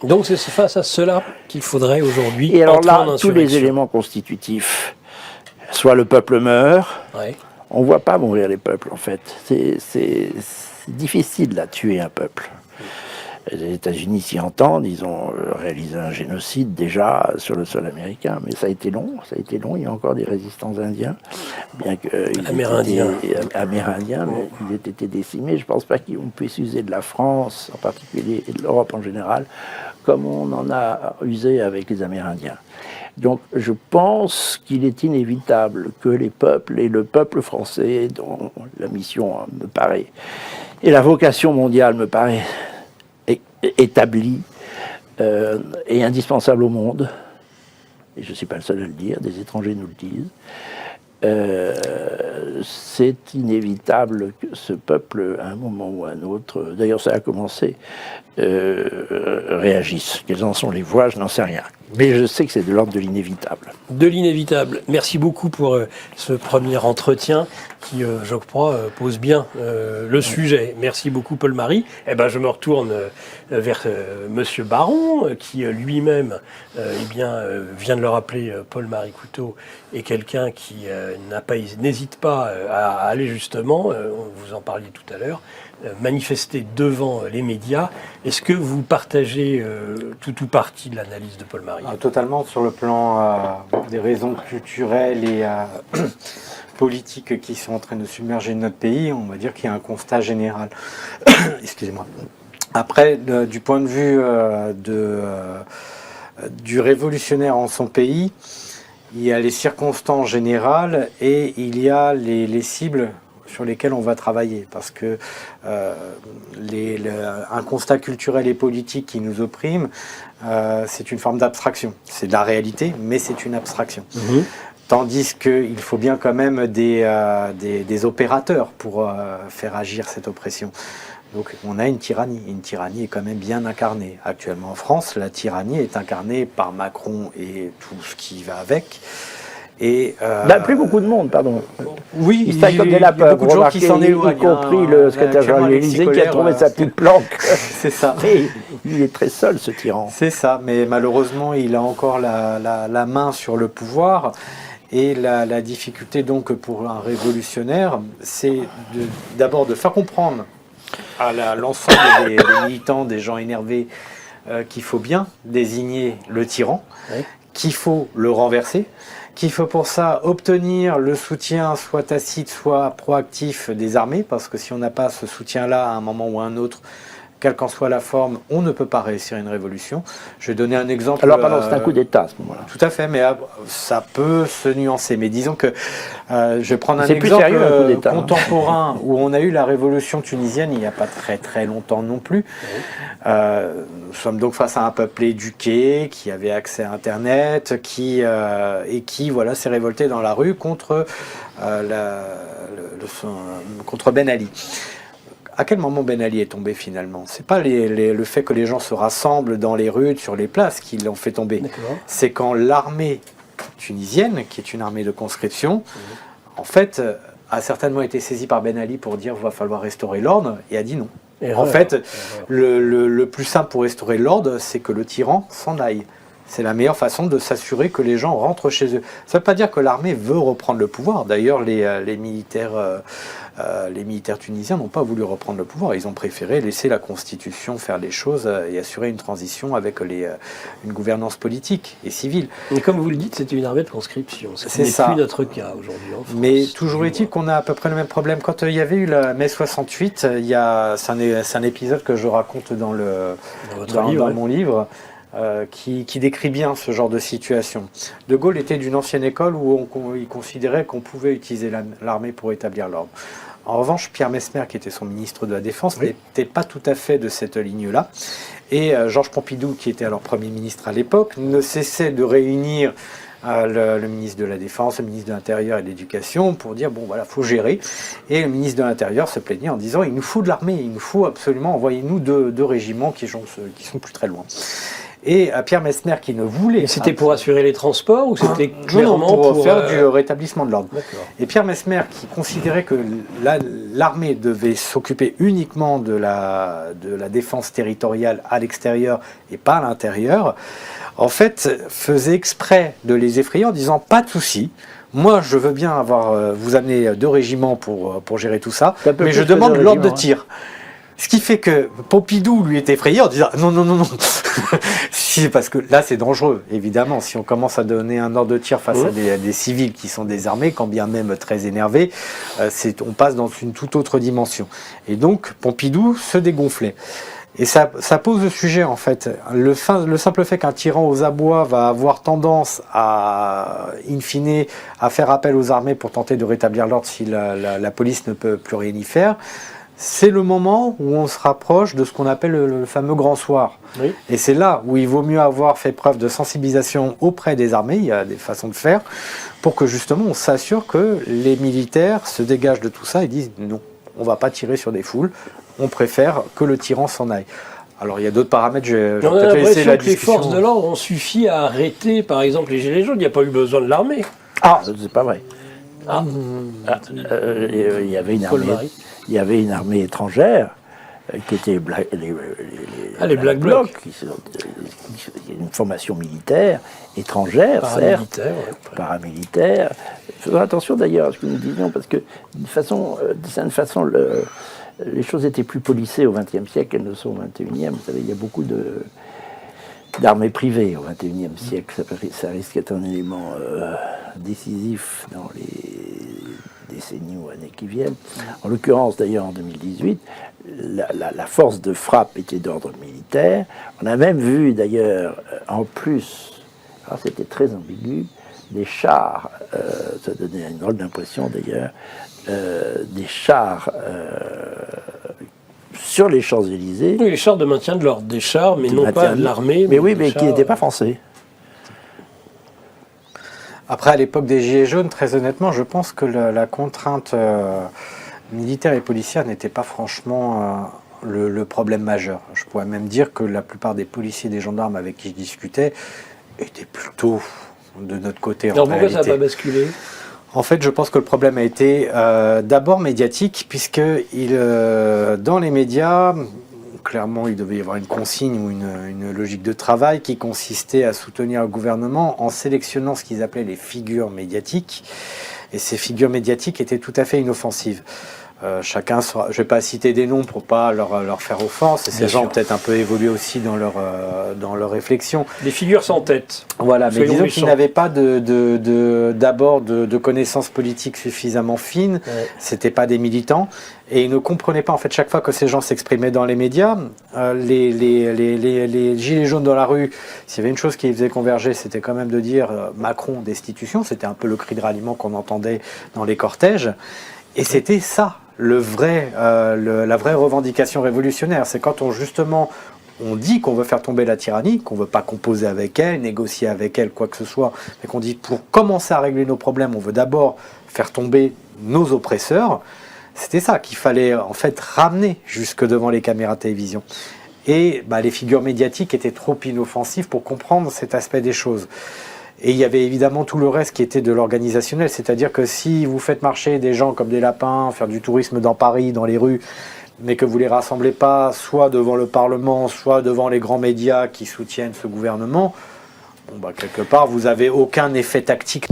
Donc c'est face à cela qu'il faudrait aujourd'hui Et alors entrer en là, tous les insurrection. éléments constitutifs, soit le peuple meurt, Ouais. on ne voit pas mourir les peuples en fait. C'est difficile là, tuer un peuple. Les États-Unis s'y entendent, ils ont réalisé un génocide déjà sur le sol américain, mais ça a été long, il y a encore des résistants indiens, bien qu'ils Amérindiens. amérindiens, mais ils aient été décimés. Je ne pense pas qu'on puisse user de la France en particulier et de l'Europe en général comme on en a usé avec les Amérindiens. Donc je pense qu'il est inévitable que les peuples, et le peuple français, dont la mission me paraît, et la vocation mondiale me paraît établie et indispensable au monde, et je ne suis pas le seul à le dire, des étrangers nous le disent, c'est inévitable que ce peuple, à un moment ou à un autre, d'ailleurs ça a commencé, réagisse. Quelles en sont les voies, je n'en sais rien. Mais je sais que c'est de l'ordre de l'inévitable. De l'inévitable. Merci beaucoup pour ce premier entretien qui, je crois, pose bien le sujet. Merci beaucoup, Paul-Marie. Eh ben, je me retourne vers Monsieur Baron, qui lui-même, vient de le rappeler, Paul-Marie Couteau est quelqu'un qui n'hésite pas à aller justement, vous en parliez tout à l'heure, manifester devant les médias. Est-ce que vous partagez tout ou partie de l'analyse de Paul-Marie ? Totalement, sur le plan des raisons culturelles et politiques qui sont en train de submerger notre pays, on va dire qu'il y a un constat général. Excusez-moi. Après, du point de vue du révolutionnaire en son pays, il y a les circonstances générales et il y a les cibles sur lesquelles on va travailler, parce que un constat culturel et politique qui nous opprime, c'est une forme d'abstraction. C'est de la réalité, mais c'est une abstraction. Mmh. Tandis qu'il faut bien quand même des opérateurs pour faire agir cette oppression. Donc on a une tyrannie. Une tyrannie est quand même bien incarnée. Actuellement en France, la tyrannie est incarnée par Macron et tout ce qui va avec. Et plus beaucoup de monde, pardon. Oui, il y a beaucoup de gens qui s'en éloignent, y compris le secrétaire général de l'Élysée qui a trouvé sa petite planque. C'est ça. Mais il est très seul, ce tyran. C'est ça, mais malheureusement, il a encore la main sur le pouvoir. Et la difficulté donc pour un révolutionnaire, c'est d'abord de faire comprendre à l'ensemble des militants, des gens énervés, qu'il faut bien désigner le tyran, oui, qu'il faut le renverser, qu'il faut pour ça obtenir le soutien soit tacite, soit proactif des armées, parce que si on n'a pas ce soutien-là à un moment ou à un autre, quelle qu'en soit la forme, on ne peut pas réussir une révolution. Je vais donner un exemple. Alors pardon, c'est un coup d'État à ce moment-là. Tout à fait, mais ça peut se nuancer. Mais disons que je vais prendre un exemple sérieux, un contemporain où on a eu la révolution tunisienne il n'y a pas très très longtemps non plus. Oui. Nous sommes donc face à un peuple éduqué, qui avait accès à Internet, qui voilà, s'est révolté dans la rue contre Ben Ali. À quel moment Ben Ali est tombé finalement? C'est pas le fait que les gens se rassemblent dans les rues, sur les places, qui l'ont fait tomber. C'est quand l'armée tunisienne, qui est une armée de conscription, en fait, a certainement été saisie par Ben Ali pour dire qu'il va falloir restaurer l'ordre, et a dit non. En fait, le plus simple pour restaurer l'ordre, c'est que le tyran s'en aille. C'est la meilleure façon de s'assurer que les gens rentrent chez eux. Ça ne veut pas dire que l'armée veut reprendre le pouvoir. D'ailleurs, les militaires tunisiens n'ont pas voulu reprendre le pouvoir. Ils ont préféré laisser la Constitution faire les choses et assurer une transition avec une gouvernance politique et civile. Et comme vous le dites, c'était une armée de conscription. Ce n'est plus notre cas aujourd'hui en France. Mais toujours est-il qu'on a à peu près le même problème. Quand il y avait eu la mai 68, c'est un épisode que je raconte dans mon livre. Qui décrit bien ce genre de situation. De Gaulle était d'une ancienne école où il considérait qu'on pouvait utiliser l'armée pour établir l'ordre. En revanche, Pierre Messmer, qui était son ministre de la Défense, n'était pas tout à fait de cette ligne-là. Et Georges Pompidou, qui était alors Premier ministre à l'époque, ne cessait de réunir le ministre de la Défense, le ministre de l'Intérieur et de l'Éducation pour dire, bon voilà, il faut gérer. Et le ministre de l'Intérieur se plaignait en disant, il nous faut de l'armée, il nous faut absolument, envoyez-nous deux régiments qui sont plus très loin. Et Pierre Messner qui ne voulait... C'était pour assurer les transports ou c'était clairement pour faire du rétablissement de l'ordre. Et Pierre Messner qui considérait que l'armée devait s'occuper uniquement de la défense territoriale à l'extérieur et pas à l'intérieur, en fait faisait exprès de les effrayer en disant pas de souci. Moi, je veux bien vous amener 2 régiments pour gérer tout ça, mais je demande l'ordre de tir. Ce qui fait que Pompidou lui est effrayé en disant non. Parce que là, c'est dangereux, évidemment. Si on commence à donner un ordre de tir face à des civils qui sont désarmés, quand bien même très énervés, on passe dans une toute autre dimension. Et donc, Pompidou se dégonflait. Et ça pose le sujet, en fait. Le simple fait qu'un tyran aux abois va avoir tendance à, in fine, à faire appel aux armées pour tenter de rétablir l'ordre si la police ne peut plus rien y faire, c'est le moment où on se rapproche de ce qu'on appelle le fameux grand soir. Oui. Et c'est là où il vaut mieux avoir fait preuve de sensibilisation auprès des armées, il y a des façons de faire, pour que justement on s'assure que les militaires se dégagent de tout ça et disent non, on ne va pas tirer sur des foules, on préfère que le tyran s'en aille. Alors il y a d'autres paramètres, je vais peut-être laisser la discussion. Les forces de l'ordre ont suffi à arrêter par exemple les Gilets jaunes, il n'y a pas eu besoin de l'armée. Ah, c'est pas vrai. Il y avait une armée. Il y avait une armée étrangère qui était les Black Blocs, qui sont une formation militaire étrangère, paramilitaire. Faisons attention d'ailleurs à ce que nous disions, parce que d'une certaine façon, les choses étaient plus policées au XXe siècle qu'elles ne sont au XXIe. Vous savez, il y a beaucoup d'armées privées au XXIe siècle. Ça risque d'être un élément décisif dans les décennies ou années qui viennent. En l'occurrence, d'ailleurs, en 2018, la force de frappe était d'ordre militaire. On a même vu, d'ailleurs, en plus, alors c'était très ambigu, des chars, ça donnait une drôle d'impression d'ailleurs, des chars sur les Champs-Élysées. Oui, les chars de maintien de l'ordre, des chars, mais non pas de l'armée. Mais oui, mais qui n'étaient pas français. Après, à l'époque des Gilets jaunes, très honnêtement, je pense que la contrainte militaire et policière n'était pas franchement le problème majeur. Je pourrais même dire que la plupart des policiers et des gendarmes avec qui je discutais étaient plutôt de notre côté. Alors pourquoi ça n'a pas basculé ? En fait, je pense que le problème a été d'abord médiatique, puisque dans les médias, clairement, il devait y avoir une consigne ou une logique de travail qui consistait à soutenir le gouvernement en sélectionnant ce qu'ils appelaient les figures médiatiques. Et ces figures médiatiques étaient tout à fait inoffensives. Chacun, je ne vais pas citer des noms pour ne pas leur faire offense, et ces gens ont peut-être un peu évolué aussi dans leur réflexion. Des figures sans tête. Voilà, mais disons qu'ils n'avaient pas d'abord de connaissances politiques suffisamment fines, c'était pas des militants, et ils ne comprenaient pas, en fait, chaque fois que ces gens s'exprimaient dans les médias, les gilets jaunes dans la rue, s'il y avait une chose qui les faisait converger, c'était quand même de dire Macron destitution, c'était un peu le cri de ralliement qu'on entendait dans les cortèges, et c'était ça. La vraie revendication révolutionnaire, c'est quand on dit qu'on veut faire tomber la tyrannie, qu'on ne veut pas composer avec elle, négocier avec elle, quoi que ce soit, mais qu'on dit pour commencer à régler nos problèmes, on veut d'abord faire tomber nos oppresseurs. C'était ça qu'il fallait en fait ramener jusque devant les caméras de télévision. Et les figures médiatiques étaient trop inoffensives pour comprendre cet aspect des choses. Et il y avait évidemment tout le reste qui était de l'organisationnel, c'est-à-dire que si vous faites marcher des gens comme des lapins, faire du tourisme dans Paris, dans les rues, mais que vous ne les rassemblez pas soit devant le Parlement, soit devant les grands médias qui soutiennent ce gouvernement, quelque part, vous n'avez aucun effet tactique.